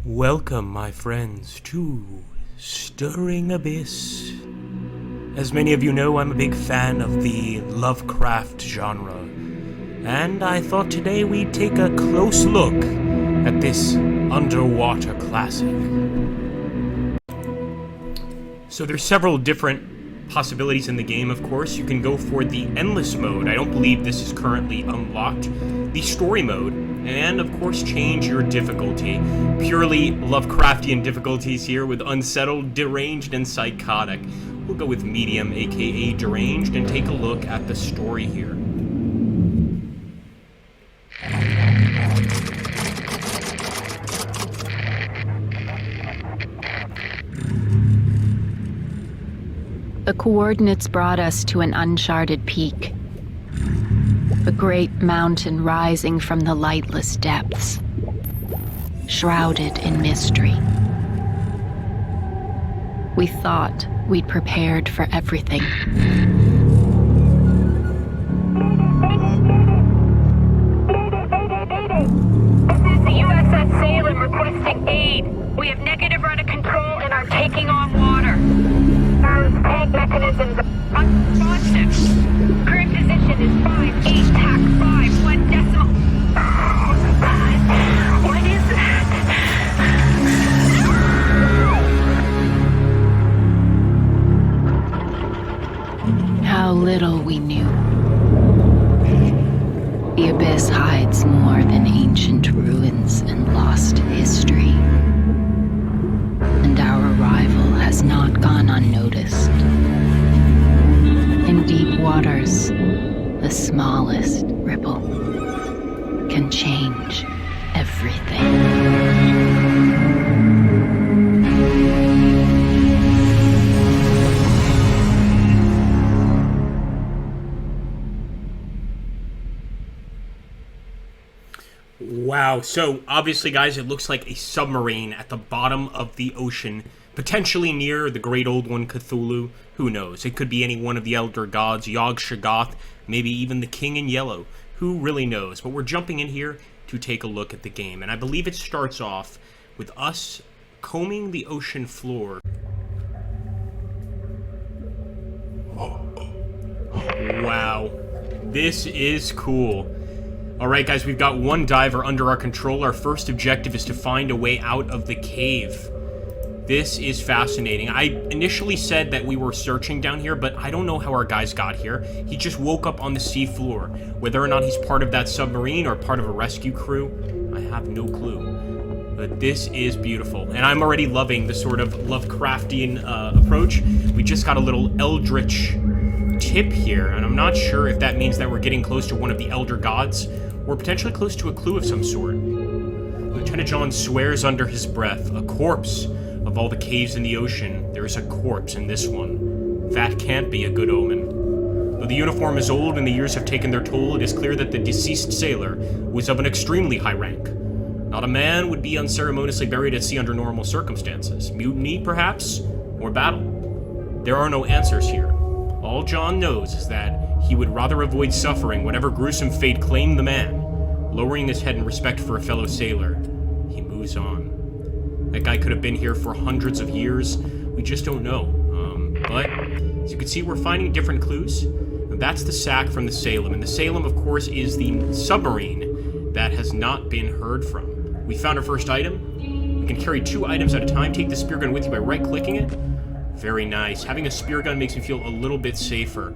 Welcome, my friends, to Stirring Abyss. As many of you know, I'm a big fan of the Lovecraft genre, and I thought today we'd take a close look at this underwater classic. So there's several different possibilities in the game, of course. You can go for the endless mode. I don't believe this is currently unlocked. The story mode, and of course change your difficulty. Purely Lovecraftian difficulties here with unsettled, deranged, and psychotic. We'll go with medium, aka deranged, and take a look at the story here. The coordinates brought us to an uncharted peak. A great mountain rising from the lightless depths, shrouded in mystery. We thought we'd prepared for everything. This is the USS Salem requesting aid. We have negative rudder control and are taking on water. Our tank mechanisms are unresponsive. Current position is 5-8 TAC 5 1 decimal. Oh my God. What is that? How little we knew. The abyss hides more than ancient ruins and lost history. And our arrival has not gone unnoticed. In deep waters, the smallest ripple can change everything. Wow, so obviously, guys, it looks like a submarine at the bottom of the ocean, potentially near the Great Old One Cthulhu. Who knows? It could be any one of the Elder Gods, Yog-Shoggoth, maybe even the King in Yellow. Who really knows? But we're jumping in here to take a look at the game, and I believe it starts off with us combing the ocean floor. Wow, this is cool. Alright guys, we've got one diver under our control. Our first objective is to find a way out of the cave. This is fascinating. I initially said that we were searching down here, but I don't know how our guys got here. He just woke up on the seafloor. Whether or not he's part of that submarine or part of a rescue crew, I have no clue. But this is beautiful. And I'm already loving the sort of Lovecraftian approach. We just got a little eldritch tip here, and I'm not sure if that means that we're getting close to one of the Elder Gods, or potentially close to a clue of some sort. Lieutenant John swears under his breath, a corpse. Of all the caves in the ocean, there is a corpse in this one. That can't be a good omen. Though the uniform is old and the years have taken their toll, it is clear that the deceased sailor was of an extremely high rank. Not a man would be unceremoniously buried at sea under normal circumstances. Mutiny, perhaps? Or battle? There are no answers here. All John knows is that he would rather avoid suffering whatever gruesome fate claimed the man. Lowering his head in respect for a fellow sailor, he moves on. That guy could have been here for hundreds of years. We just don't know. But, as you can see, we're finding different clues. And that's the sack from the Salem. And the Salem, of course, is the submarine that has not been heard from. We found our first item. We can carry 2 items at a time. Take the spear gun with you by right-clicking it. Very nice. Having a spear gun makes me feel a little bit safer.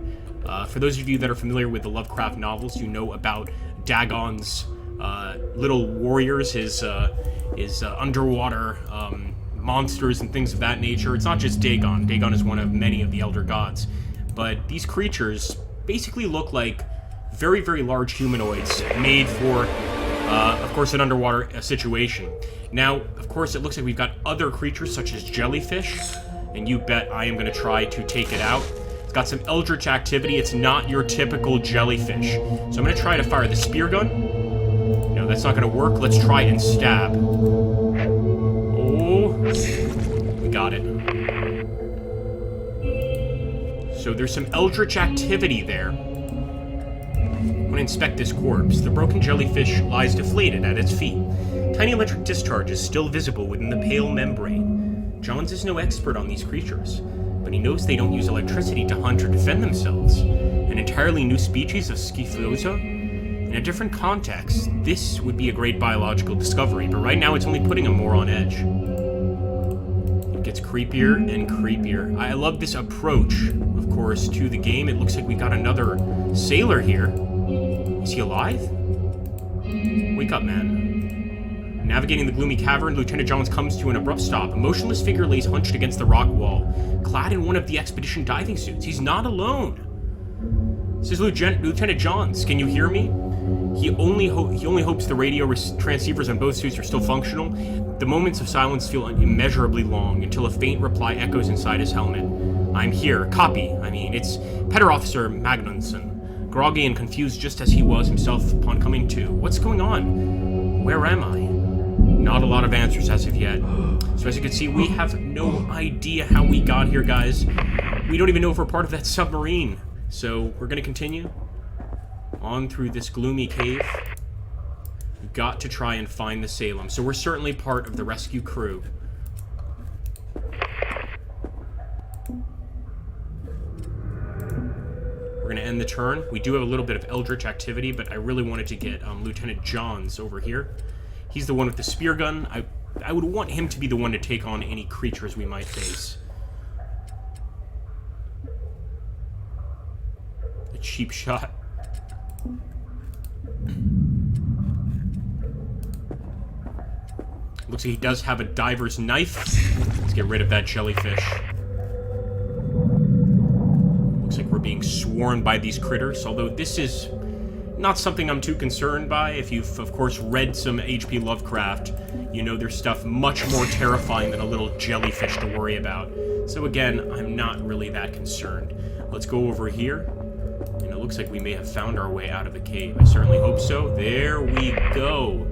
For those of you that are familiar with the Lovecraft novels, you know about Dagon's little warriors, his underwater monsters and things of that nature. It's not just Dagon. Dagon is one of many of the Elder Gods. But these creatures basically look like very, very large humanoids made for, of course, an underwater situation. Now, of course, it looks like we've got other creatures such as jellyfish, and you bet I am going to try to take it out. It's got some eldritch activity. It's not your typical jellyfish. So I'm going to try to fire the spear gun. No, that's not going to work. Let's try and stab. Oh, we got it. So there's some eldritch activity there. I'm going to inspect this corpse. The broken jellyfish lies deflated at its feet. Tiny electric discharges still visible within the pale membrane. Johns is no expert on these creatures, but he knows they don't use electricity to hunt or defend themselves. An entirely new species of Scythozoa? In a different context, this would be a great biological discovery, but right now it's only putting him more on edge. It gets creepier and creepier. I love this approach, of course, to the game. It looks like we got another sailor here. Is he alive? Wake up, man. Navigating the gloomy cavern, Lieutenant Johns comes to an abrupt stop. A motionless figure lays hunched against the rock wall, clad in one of the expedition diving suits. He's not alone. This is Lieutenant Johns. Can you hear me? He only hopes the radio transceivers on both suits are still functional. The moments of silence feel immeasurably long until a faint reply echoes inside his helmet. I'm here. Copy. It's Petty Officer Magnusson. Groggy and confused just as he was himself upon coming to. What's going on? Where am I? Not a lot of answers as of yet. So as you can see, we have no idea how we got here, guys. We don't even know if we're part of that submarine. So we're going to continue on through this gloomy cave. We've got to try and find the Salem. So we're certainly part of the rescue crew. We're going to end the turn. We do have a little bit of eldritch activity, but I really wanted to get Lieutenant Johns over here. He's the one with the spear gun. I would want him to be the one to take on any creatures we might face. A cheap shot. Looks like he does have a diver's knife. Let's get rid of that jellyfish. Looks like we're being swarmed by these critters, although this is not something I'm too concerned by. If you've, of course, read some H.P. Lovecraft, you know there's stuff much more terrifying than a little jellyfish to worry about. So again, I'm not really that concerned. Let's go over here. And it looks like we may have found our way out of the cave. I certainly hope so. There we go.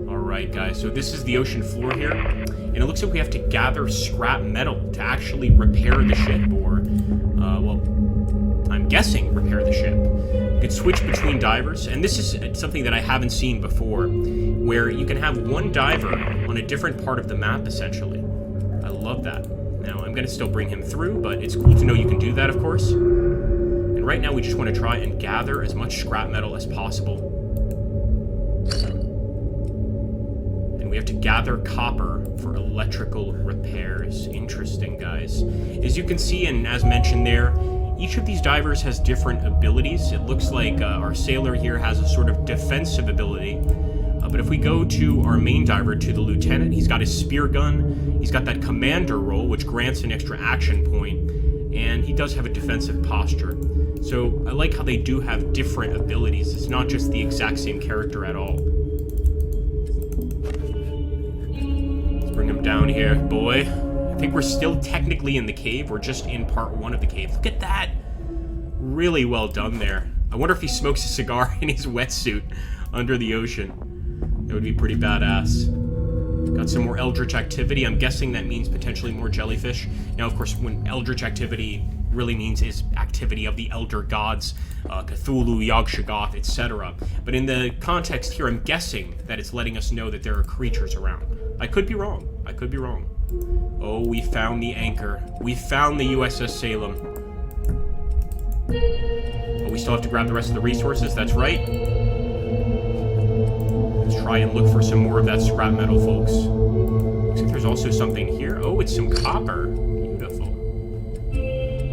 Alright, guys. So this is the ocean floor here. And it looks like we have to gather scrap metal to actually repair the ship. Or, well, I'm guessing repair the ship. You can switch between divers. And this is something that I haven't seen before, where you can have one diver on a different part of the map, essentially. I love that. Now, I'm going to still bring him through, but it's cool to know you can do that, of course. And right now we just want to try and gather as much scrap metal as possible. And we have to gather copper for electrical repairs. Interesting, guys. As you can see, and as mentioned there, each of these divers has different abilities. It looks like our sailor here has a sort of defensive ability. But if we go to our main diver, to the lieutenant, he's got his spear gun. He's got that commander role, which grants an extra action point. And he does have a defensive posture. So I like how they do have different abilities. It's not just the exact same character at all. Let's bring him down here, boy. I think we're still technically in the cave. We're just in part 1 of the cave. Look at that. Really well done there. I wonder if he smokes a cigar in his wetsuit under the ocean. That would be pretty badass. Got some more eldritch activity. I'm guessing that means potentially more jellyfish. Now, of course, when eldritch activity really means is activity of the elder gods, Cthulhu, Yog-Shoggoth, etc. But in the context here, I'm guessing that it's letting us know that there are creatures around. I could be wrong. I could be wrong. Oh, we found the anchor. We found the USS Salem. But we still have to grab the rest of the resources, that's right. Let's try and look for some more of that scrap metal, folks. Looks like there's also something here. Oh, it's some copper. Beautiful.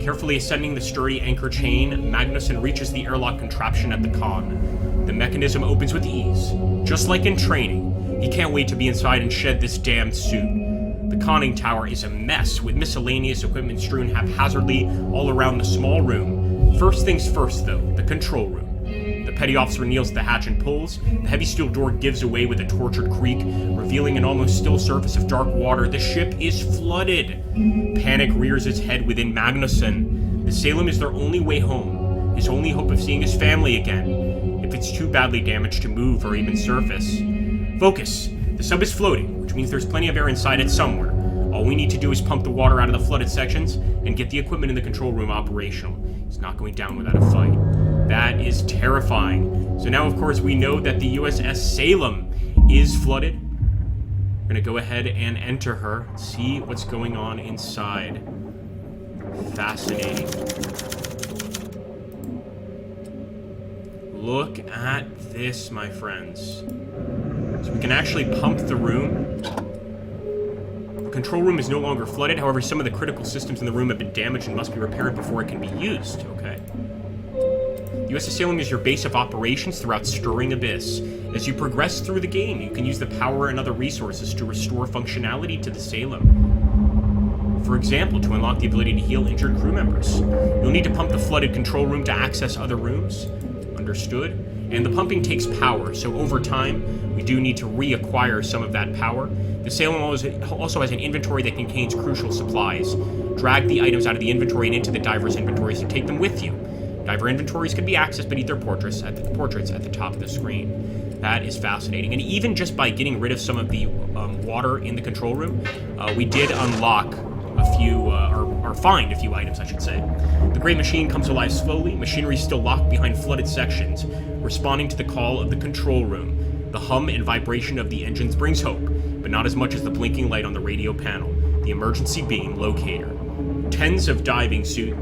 Carefully ascending the sturdy anchor chain, Magnusson reaches the airlock contraption at the con. The mechanism opens with ease. Just like in training, he can't wait to be inside and shed this damned suit. The conning tower is a mess, with miscellaneous equipment strewn haphazardly all around the small room. First things first, though, the control room. The petty officer kneels at the hatch and pulls. The heavy steel door gives away with a tortured creak, revealing an almost still surface of dark water. The ship is flooded. Panic rears its head within Magnusson. The Salem is their only way home, his only hope of seeing his family again, if it's too badly damaged to move or even surface. Focus. The sub is floating, which means there's plenty of air inside it somewhere. All we need to do is pump the water out of the flooded sections and get the equipment in the control room operational. It's not going down without a fight. That is terrifying. So now, of course, we know that the USS Salem is flooded. We're gonna go ahead and enter her, see what's going on inside. Fascinating. Look at this, my friends. So we can actually pump the room. The control room is no longer flooded, however, some of the critical systems in the room have been damaged and must be repaired before it can be used. Okay. USS Salem is your base of operations throughout Stirring Abyss. As you progress through the game, you can use the power and other resources to restore functionality to the Salem. For example, to unlock the ability to heal injured crew members. You'll need to pump the flooded control room to access other rooms. Understood? And the pumping takes power, so over time, we do need to reacquire some of that power. The Salem also has an inventory that contains crucial supplies. Drag the items out of the inventory and into the diver's inventories to take them with you. Diver inventories can be accessed beneath their portraits at the top of the screen. That is fascinating. And even just by getting rid of some of the water in the control room, we did unlock a few, or find a few items, I should say. The great machine comes alive slowly, machinery still locked behind flooded sections, responding to the call of the control room. The hum and vibration of the engines brings hope, but not as much as the blinking light on the radio panel, the emergency beam locator. Tens of diving suits,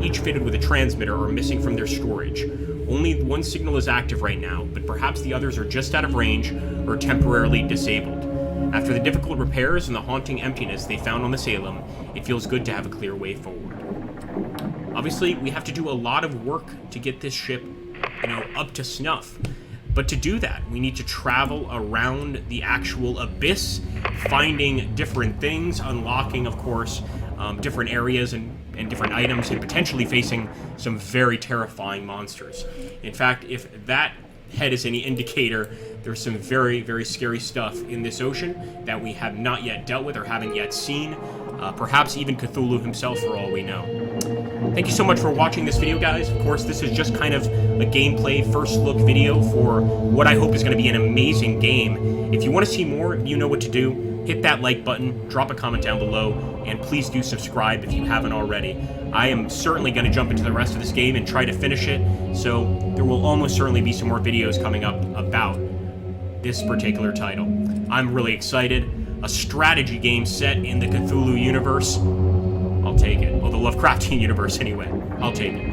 each fitted with a transmitter, are missing from their storage. Only one signal is active right now, but perhaps the others are just out of range or temporarily disabled. After the difficult repairs and the haunting emptiness they found on the Salem, it feels good to have a clear way forward. Obviously, we have to do a lot of work to get this ship, up to snuff. But to do that, we need to travel around the actual abyss, finding different things, unlocking, of course, different areas and different items, and potentially facing some very terrifying monsters. In fact, if that head is any indicator, there's some very, very scary stuff in this ocean that we have not yet dealt with or haven't yet seen. Perhaps even Cthulhu himself, for all we know. Thank you so much for watching this video, guys. Of course, this is just kind of a gameplay first look video for what I hope is going to be an amazing game. If you want to see more, you know what to do. Hit that like button, drop a comment down below, and please do subscribe if you haven't already. I am certainly going to jump into the rest of this game and try to finish it, so there will almost certainly be some more videos coming up about this particular title. I'm really excited. A strategy game set in the Cthulhu universe. I'll take it. Well, the Lovecraftian universe anyway. I'll take it.